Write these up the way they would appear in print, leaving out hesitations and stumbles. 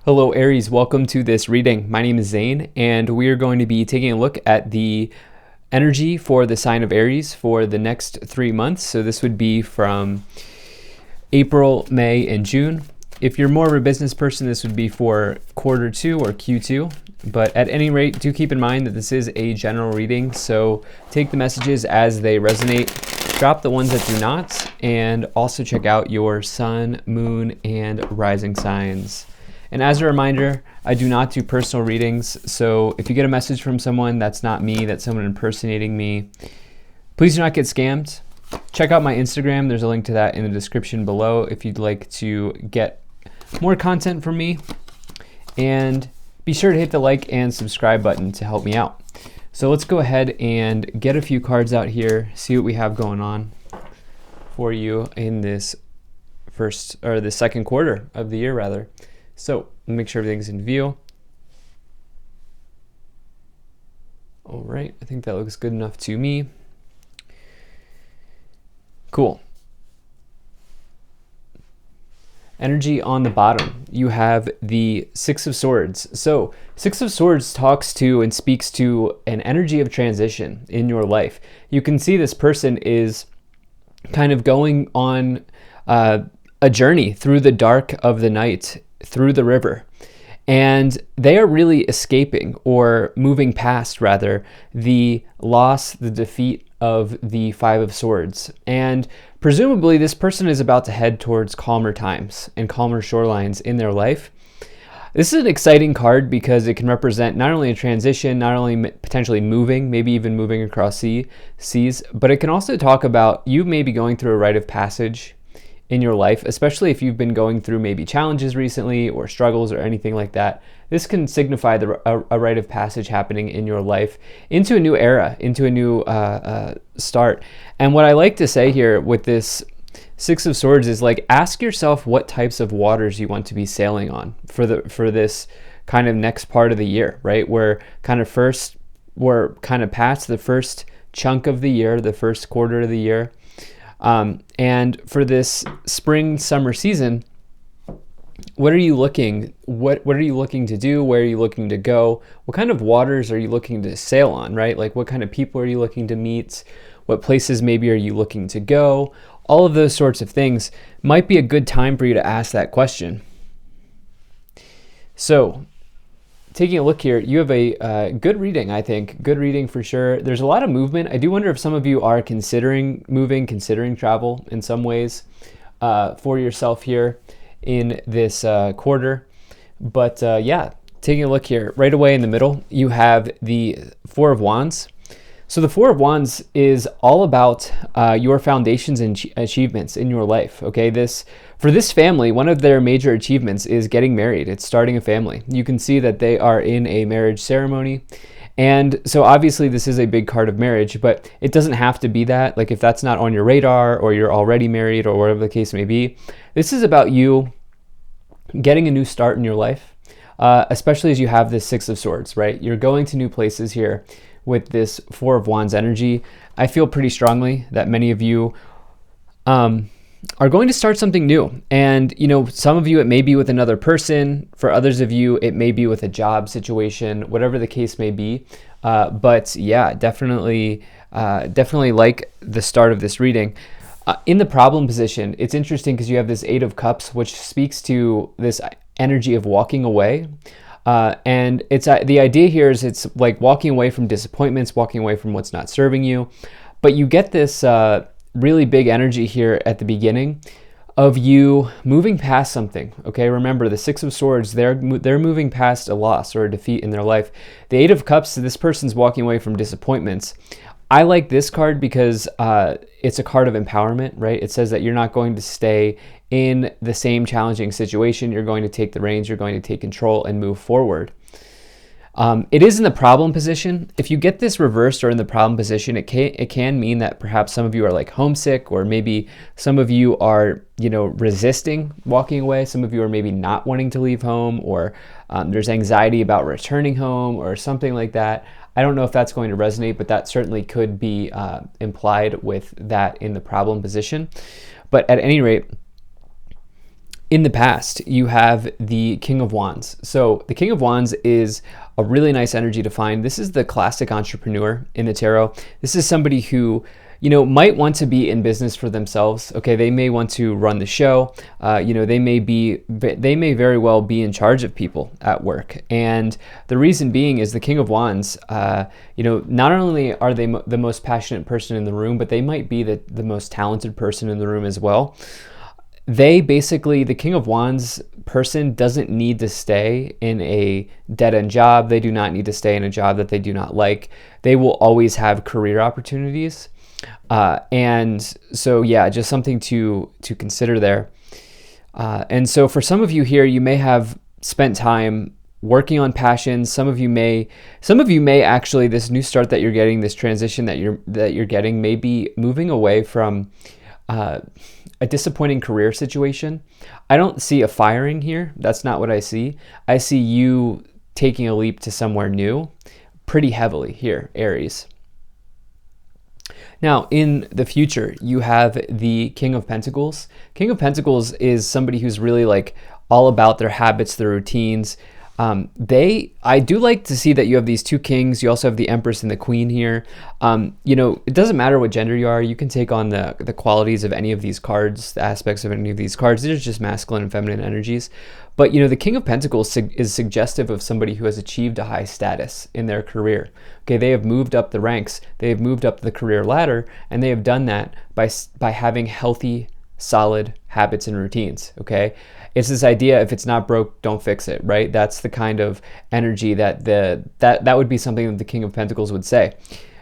Hello Aries, welcome to this reading. My name is Zane and we are going to be taking a look at the energy for the sign of Aries for the next 3 months. So this would be from April, May, and June. If you're more of a business person, this would be for quarter 2 or Q2. But at any rate, do keep in mind that this is a general reading, so take the messages as they resonate, drop the ones that do not, and also check out your sun, moon, and rising signs. And as a reminder, I do not do personal readings, so if you get a message from someone that's not me, that's someone impersonating me, please do not get scammed. Check out my Instagram. There's a link to that in the description below if you'd like to get more content from me. And be sure to hit the like and subscribe button to help me out. So let's go ahead and get a few cards out here, see what we have going on for you in this the second quarter of the year rather. So make sure everything's in view. All right, I think that looks good enough to me. Cool. Energy on the bottom, you have the Six of Swords. So Six of Swords talks to and speaks to an energy of transition in your life. You can see this person is kind of going on a journey through the dark of the night, through the river. And they are really escaping or moving past, rather, the loss, the defeat of the Five of Swords. And presumably this person is about to head towards calmer times and calmer shorelines in their life. This is an exciting card because it can represent not only a transition, not only potentially moving, maybe even moving across seas, but it can also talk about you maybe going through a rite of passage in your life, especially if you've been going through maybe challenges recently or struggles or anything like that. This can signify a rite of passage happening in your life into a new era, into a new start. And what I like to say here with this Six of Swords is, like, ask yourself what types of waters you want to be sailing on for this kind of next part of the year, right? We're kind of past the first chunk of the year, the first quarter of the year. And for this spring summer season, what are you looking to do? Where are you looking to go? What kind of waters are you looking to sail on, right? Like, what kind of people are you looking to meet? What places maybe are you looking to go? All of those sorts of things might be a good time for you to ask that question. So taking a look here, you have a good reading, I think. Good reading for sure. There's a lot of movement. I do wonder if some of you are considering moving, considering travel in some ways for yourself here in this quarter. But yeah, taking a look here, right away in the middle, you have the Four of Wands. So the Four of Wands is all about your foundations and achievements in your life, okay? For this family, one of their major achievements is getting married. It's starting a family. You can see that they are in a marriage ceremony. And so obviously this is a big card of marriage, but it doesn't have to be that. Like, if that's not on your radar or you're already married or whatever the case may be, this is about you getting a new start in your life, especially as you have this Six of Swords, right? You're going to new places here with this Four of Wands energy. I feel pretty strongly that many of you are going to start something new. And, you know, some of you, it may be with another person. For others of you, it may be with a job situation, whatever the case may be. But yeah, definitely like the start of this reading. In the problem position, it's interesting because you have this Eight of Cups, which speaks to this energy of walking away. And it's the idea here is it's like walking away from disappointments, walking away from what's not serving you. But you get this really big energy here at the beginning of you moving past something. Okay, remember the Six of Swords, they're moving past a loss or a defeat in their life. The Eight of Cups, this person's walking away from disappointments. I like this card because it's a card of empowerment, right? It says that you're not going to stay in the same challenging situation. You're going to take the reins, you're going to take control and move forward. It is in the problem position. If you get this reversed or in the problem position, it can mean that perhaps some of you are like homesick, or maybe some of you are, you know, resisting walking away. Some of you are maybe not wanting to leave home, or there's anxiety about returning home or something like that. I don't know if that's going to resonate, but that certainly could be implied with that in the problem position. But at any rate, In the past, you have the King of Wands. So the King of Wands is a really nice energy to find. This is the classic entrepreneur in the tarot. This is somebody who, might want to be in business for themselves. Okay, they may want to run the show. They may very well be in charge of people at work. And the reason being is the King of Wands. Not only are they the most passionate person in the room, but they might be the most talented person in the room as well. The King of Wands person doesn't need to stay in a dead-end job. They do not need to stay in a job that they do not like. They will always have career opportunities. And so, yeah, just something to consider there. And so for some of you here, you may have spent time working on passions. Some of you may actually, this new start that you're getting, this transition that you're getting, may be moving away from a disappointing career situation. I don't see a firing here. That's not what I see. I see you taking a leap to somewhere new pretty heavily here, Aries. Now, in the future, you have the King of Pentacles. King of Pentacles is somebody who's really like all about their habits, their routines. I do like to see that you have these two kings. You also have the Empress and the Queen here. It doesn't matter what gender you are. You can take on the qualities of any of these cards, the aspects of any of these cards. These are just masculine and feminine energies. But, the King of Pentacles is suggestive of somebody who has achieved a high status in their career. Okay, they have moved up the ranks. They have moved up the career ladder, and they have done that by having healthy, solid habits and routines. Okay. It's this idea, if it's not broke, don't fix it, right? That's the kind of energy that would be something that the King of Pentacles would say.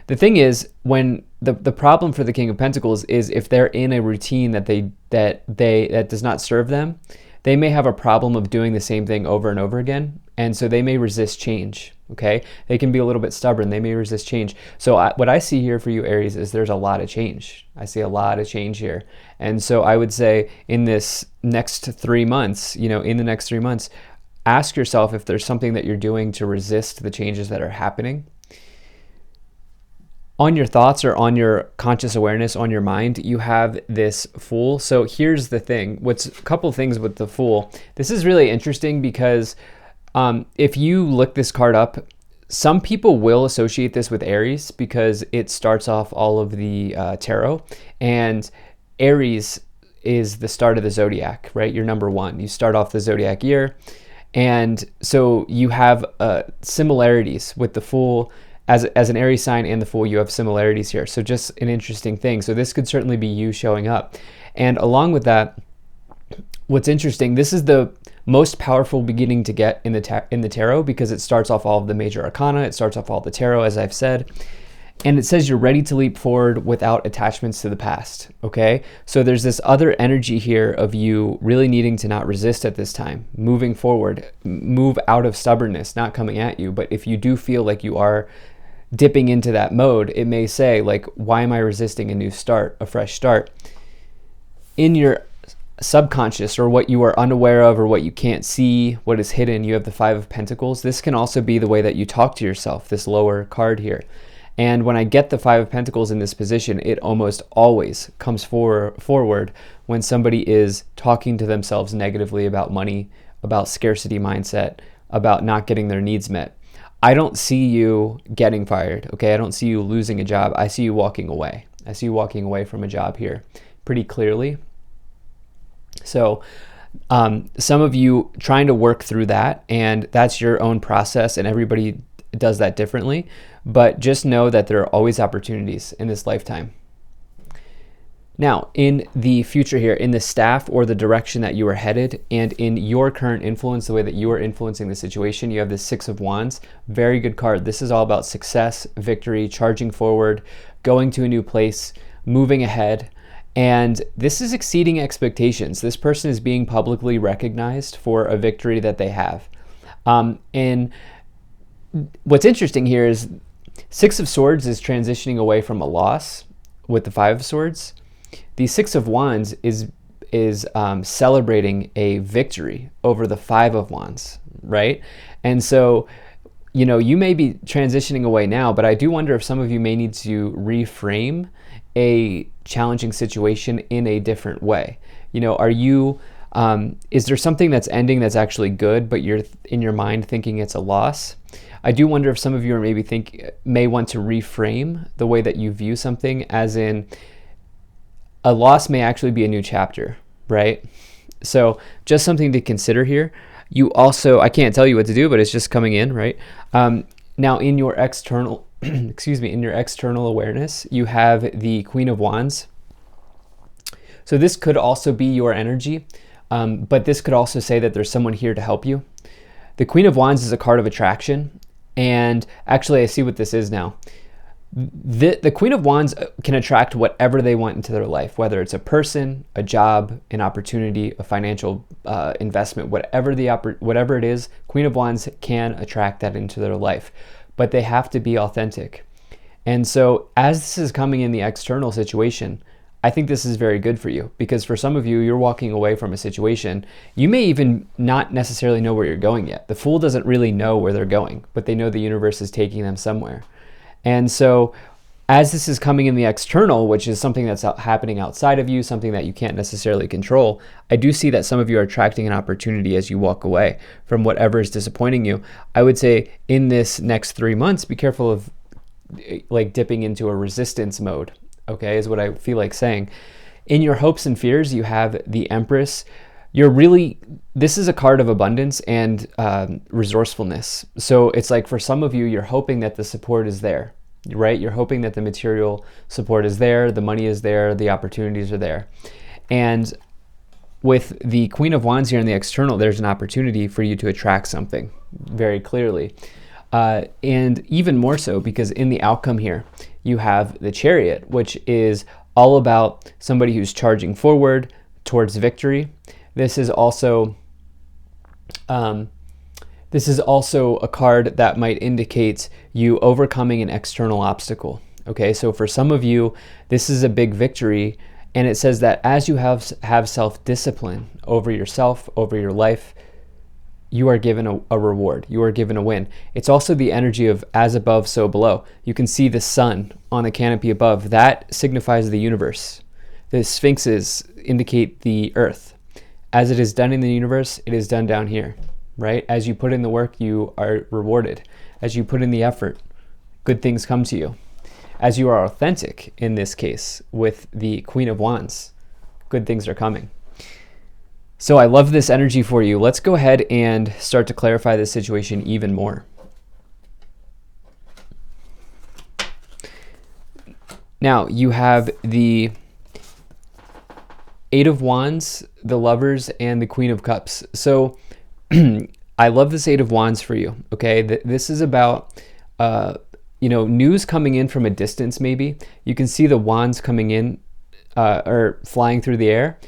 The thing is, when the problem for the King of Pentacles is if they're in a routine that does not serve them, they may have a problem of doing the same thing over and over again, and so they may resist change. Okay, they can be a little bit stubborn. They may resist change. So what I see here for you, Aries, is there's a lot of change. I see a lot of change here, and so I would say in this next 3 months, ask yourself if there's something that you're doing to resist the changes that are happening. On your thoughts or on your conscious awareness, on your mind, you have this Fool. So here's the thing. A couple things with the Fool. This is really interesting because if you look this card up, some people will associate this with Aries because it starts off all of the tarot, and Aries is the start of the zodiac, right? You're number one. You start off the zodiac year, and so you have similarities with the Fool. As an Aries sign and the Fool, you have similarities here. So just an interesting thing. So this could certainly be you showing up. And along with that, what's interesting, this is the most powerful beginning to get in the tarot because it starts off all of the major arcana. It starts off all the tarot, as I've said. And it says you're ready to leap forward without attachments to the past, okay? So there's this other energy here of you really needing to not resist at this time, moving forward, move out of stubbornness, not coming at you. But if you do feel like you are dipping into that mode, it may say like, why am I resisting a new start, a fresh start? In your subconscious, or what you are unaware of, or what you can't see, what is hidden, you have the Five of Pentacles. This can also be the way that you talk to yourself, this lower card here. And when I get the Five of Pentacles in this position, it almost always comes forward when somebody is talking to themselves negatively about money, about scarcity mindset, about not getting their needs met. I don't see you getting fired, okay? I don't see you losing a job. I see you walking away. I see you walking away from a job here pretty clearly. So some of you trying to work through that, and that's your own process, and everybody does that differently. But just know that there are always opportunities in this lifetime. Now, in the future here, in the staff or the direction that you are headed, and in your current influence, the way that you are influencing the situation, you have the Six of Wands. Very good card. This is all about success, victory, charging forward, going to a new place, moving ahead. And this is exceeding expectations. This person is being publicly recognized for a victory that they have. And what's interesting here is Six of Swords is transitioning away from a loss with the Five of Swords. The Six of Wands is celebrating a victory over the Five of Wands, right? And so, you may be transitioning away now, but I do wonder if some of you may need to reframe a challenging situation in a different way. Are you Is there something that's ending that's actually good, but you're in your mind thinking it's a loss? I do wonder if some of you are may want to reframe the way that you view something, as in a loss may actually be a new chapter, right? So just something to consider here. You also, I can't tell you what to do, but it's just coming in, right? Now in your external, excuse me, in your external awareness, you have the Queen of Wands. So this could also be your energy, but this could also say that there's someone here to help you. The Queen of Wands is a card of attraction, and actually I see what this is now. The Queen of Wands can attract whatever they want into their life, whether it's a person, a job, an opportunity, a financial investment, whatever it is. Queen of Wands can attract that into their life, but they have to be authentic. And so as this is coming in the external situation, I think this is very good for you, because for some of you, you're walking away from a situation. You may even not necessarily know where you're going yet. The Fool doesn't really know where they're going, but they know the universe is taking them somewhere. And so as this is coming in the external, which is something that's happening outside of you, something that you can't necessarily control, I do see that some of you are attracting an opportunity as you walk away from whatever is disappointing you. I would say in this next 3 months, be careful of like dipping into a resistance mode, okay, is what I feel like saying. In your hopes and fears, you have the Empress. This is a card of abundance and resourcefulness. So it's like for some of you, you're hoping that the support is there, right? You're hoping that the material support is there, the money is there, the opportunities are there. And with the Queen of Wands here in the external, there's an opportunity for you to attract something very clearly. And even more so because in the outcome here, you have the Chariot, which is all about somebody who's charging forward towards victory. This is also a card that might indicate you overcoming an external obstacle. Okay, so for some of you, this is a big victory, and it says that as you have self-discipline over yourself, over your life, you are given a reward. You are given a win. It's also the energy of as above, so below. You can see the sun on the canopy above. That signifies the universe. The sphinxes indicate the earth. As it is done in the universe, it is done down here, right? As you put in the work, you are rewarded. As you put in the effort, good things come to you. As you are authentic, in this case, with the Queen of Wands, good things are coming. So I love this energy for you. Let's go ahead and start to clarify this situation even more. Now, you have the Eight of Wands, the Lovers, and the Queen of Cups. So I love this Eight of Wands for you, okay? This is about, news coming in from a distance maybe. You can see the wands coming in or flying through the air.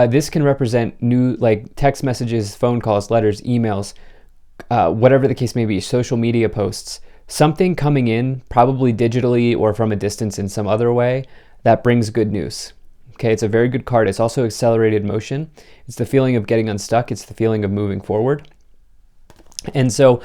This can represent new, like text messages, phone calls, letters, emails, whatever the case may be, social media posts, something coming in probably digitally or from a distance in some other way that brings good news. Okay, it's a very good card. It's also accelerated motion. It's the feeling of getting unstuck. It's the feeling of moving forward. And so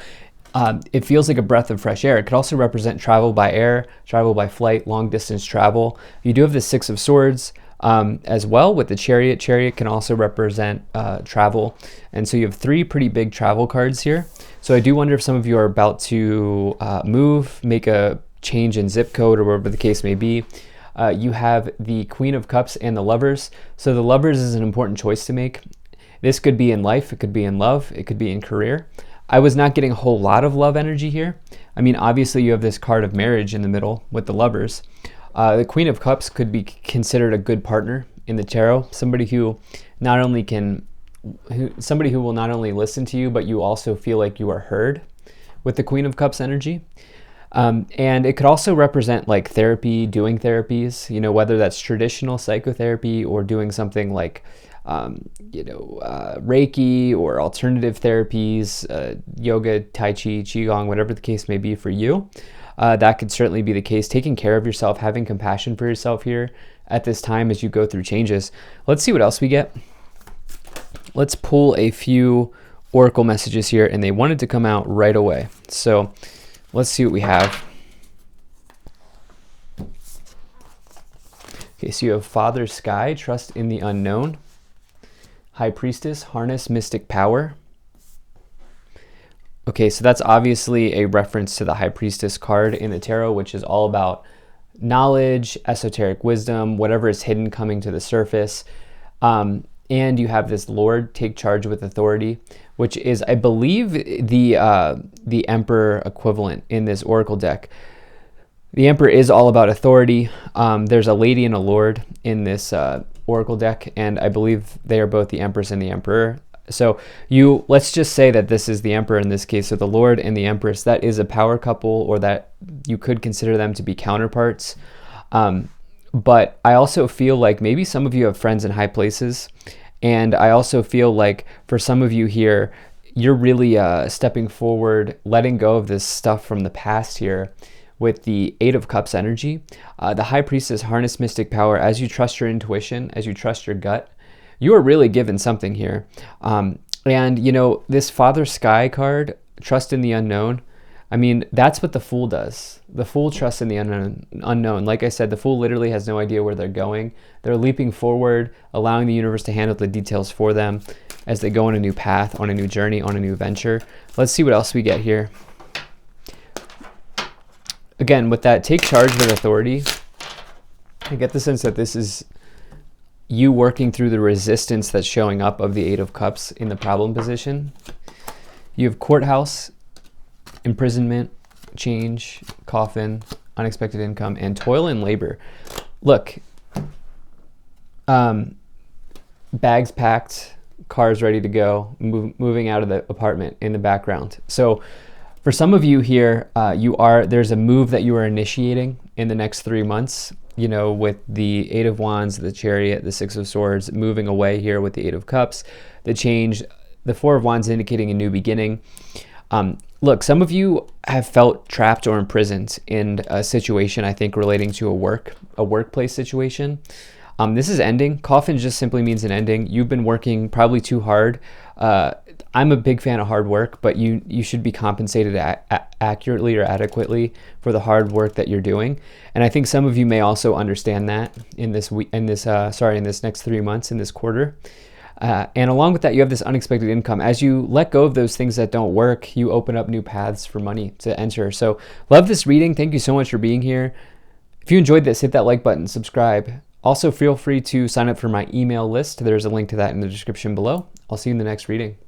it feels like a breath of fresh air. It could also represent travel by air, travel by flight, long distance travel. You do have the Six of Swords as well with the Chariot. Chariot can also represent travel. And so you have three pretty big travel cards here. So I do wonder if some of you are about to move, make a change in zip code or whatever the case may be. You have the Queen of Cups and the Lovers. So the Lovers is an important choice to make. This could be in life, it could be in love, it could be in career. I was not getting a whole lot of love energy here. I mean, obviously you have this card of marriage in the middle with the Lovers. The Queen of Cups could be considered a good partner in the tarot, somebody who will not only listen to you, but you also feel like you are heard with the Queen of Cups energy. And it could also represent like therapy, doing therapies, whether that's traditional psychotherapy or doing something like, Reiki or alternative therapies, yoga, Tai Chi, Qigong, whatever the case may be for you. That could certainly be the case. Taking care of yourself, having compassion for yourself here at this time as you go through changes. Let's see what else we get. Let's pull a few oracle messages here, and they wanted to come out right away. So let's see what we have. Okay, so you have Father Sky, trust in the unknown. High Priestess, harness mystic power. Okay, so that's obviously a reference to the High Priestess card in the tarot, which is all about knowledge, esoteric wisdom, whatever is hidden coming to the surface. And you have this Lord, take charge with authority, which is, I believe, the Emperor equivalent in this Oracle deck. The Emperor is all about authority. There's a Lady and a Lord in this Oracle deck, and I believe they are both the Empress and the Emperor. So let's just say that this is the Emperor in this case. So the Lord and the Empress, that is a power couple, or that you could consider them to be counterparts. But I also feel like maybe some of you have friends in high places. And I also feel like for some of you here, you're really stepping forward, letting go of this stuff from the past here with the Eight of Cups energy. The High Priestess, harness mystic power. As you trust your intuition, as you trust your gut, you are really given something here. And, you know, this Father Sky card, trust in the unknown, I mean, that's what the Fool does. The Fool trusts in the unknown. Like I said, the Fool literally has no idea where they're going. They're leaping forward, allowing the universe to handle the details for them as they go on a new path, on a new journey, on a new venture. Let's see what else we get here. Again, with that take charge with authority, I get the sense that this is you working through the resistance that's showing up of the Eight of Cups in the problem position. You have courthouse, imprisonment, change, coffin, unexpected income, and toil and labor. Look, bags packed, cars ready to go, moving out of the apartment in the background. So for some of you here, there's a move that you are initiating in the next 3 months, you know, with the Eight of Wands, the Chariot, the Six of Swords, moving away here with the Eight of Cups, the change, the Four of Wands indicating a new beginning. Look, some of you have felt trapped or imprisoned in a situation, I think, relating to a workplace situation. This is ending. Coffin just simply means an ending. You've been working probably too hard. I'm a big fan of hard work, but you should be compensated accurately or adequately for the hard work that you're doing. And I think some of you may also understand that in this next 3 months, in this quarter. And along with that, you have this unexpected income. As you let go of those things that don't work, you open up new paths for money to enter. So love this reading. Thank you so much for being here. If you enjoyed this, hit that like button, subscribe. Also, feel free to sign up for my email list. There's a link to that in the description below. I'll see you in the next reading.